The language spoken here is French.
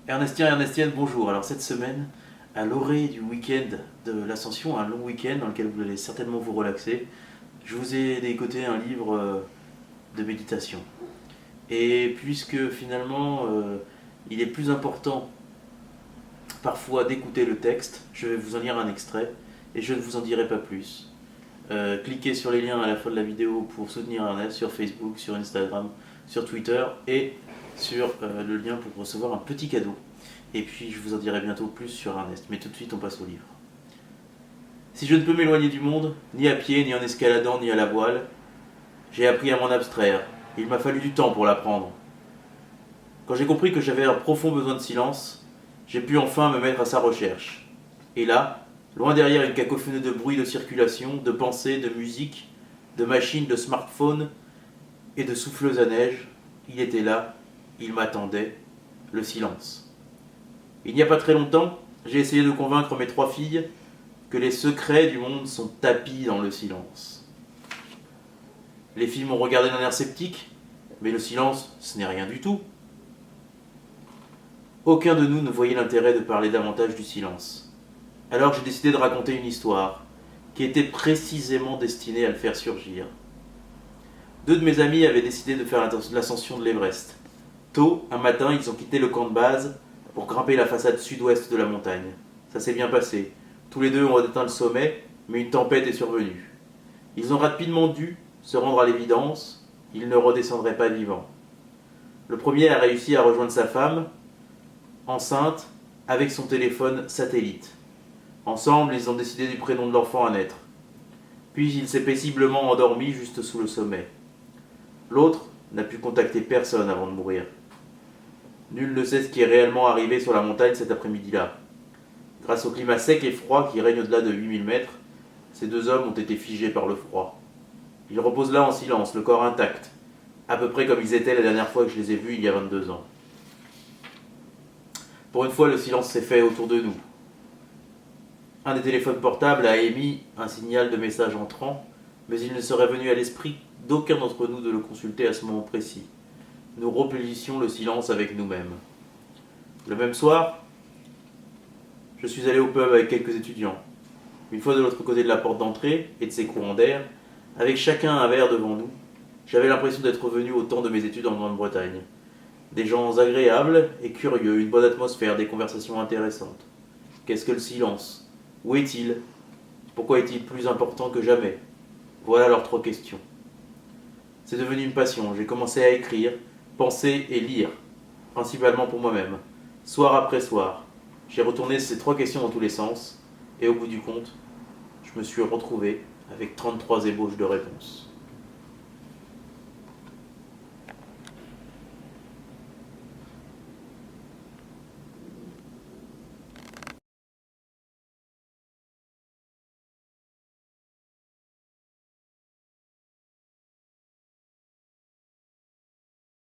Ernestien, Ernestienne, bonjour. Alors cette semaine, à l'orée du week-end de l'Ascension, un long week-end dans lequel vous allez certainement vous relaxer, je vous ai dégoté un livre de méditation. Et puisque finalement il est plus important parfois d'écouter le texte, je vais vous en lire un extrait et je ne vous en dirai pas plus. Cliquez sur les liens à la fin de la vidéo pour soutenir Ernest sur Facebook, sur Instagram, sur Twitter et sur le lien pour recevoir un petit cadeau. Et puis je vous en dirai bientôt plus sur Ernest. Mais tout de suite on passe au livre. Si je ne peux m'éloigner du monde, ni à pied, ni en escaladant, ni à la voile, j'ai appris à m'en abstraire. Il m'a fallu du temps pour l'apprendre. Quand j'ai compris que j'avais un profond besoin de silence, j'ai pu enfin me mettre à sa recherche. Et là, loin derrière une cacophonie de bruits de circulation, de pensées, de musique, de machines, de smartphones et de souffleuses à neige, il était là, il m'attendait, le silence. Il n'y a pas très longtemps, j'ai essayé de convaincre mes 3 filles que les secrets du monde sont tapis dans le silence. Les filles m'ont regardé d'un air sceptique, mais le silence, ce n'est rien du tout. Aucun de nous ne voyait l'intérêt de parler davantage du silence. Alors j'ai décidé de raconter une histoire qui était précisément destinée à le faire surgir. 2 de mes amis avaient décidé de faire l'ascension de l'Everest. Tôt, un matin, ils ont quitté le camp de base pour grimper la façade sud-ouest de la montagne. Ça s'est bien passé. Tous les deux ont atteint le sommet, mais une tempête est survenue. Ils ont rapidement dû se rendre à l'évidence, ils ne redescendraient pas vivants. Le premier a réussi à rejoindre sa femme, enceinte, avec son téléphone satellite. Ensemble, ils ont décidé du prénom de l'enfant à naître. Puis il s'est paisiblement endormi juste sous le sommet. L'autre n'a pu contacter personne avant de mourir. Nul ne sait ce qui est réellement arrivé sur la montagne cet après-midi-là. Grâce au climat sec et froid qui règne au-delà de 8000 mètres, ces 2 hommes ont été figés par le froid. Ils reposent là en silence, le corps intact, à peu près comme ils étaient la dernière fois que je les ai vus il y a 22 ans. Pour une fois, le silence s'est fait autour de nous. Un des téléphones portables a émis un signal de message entrant, mais il ne serait venu à l'esprit d'aucun d'entre nous de le consulter à ce moment précis. Nous replitions le silence avec nous-mêmes. Le même soir, je suis allé au pub avec quelques étudiants. Une fois de l'autre côté de la porte d'entrée et de ses courants d'air, avec chacun un verre devant nous, j'avais l'impression d'être revenu au temps de mes études en Grande-Bretagne. Des gens agréables et curieux, une bonne atmosphère, des conversations intéressantes. Qu'est-ce que le silence? Où est-il? Pourquoi est-il plus important que jamais? Voilà leurs 3 questions. C'est devenu une passion, j'ai commencé à écrire, penser et lire, principalement pour moi-même, soir après soir. J'ai retourné ces 3 questions dans tous les sens, et au bout du compte, je me suis retrouvé avec 33 ébauches de réponses.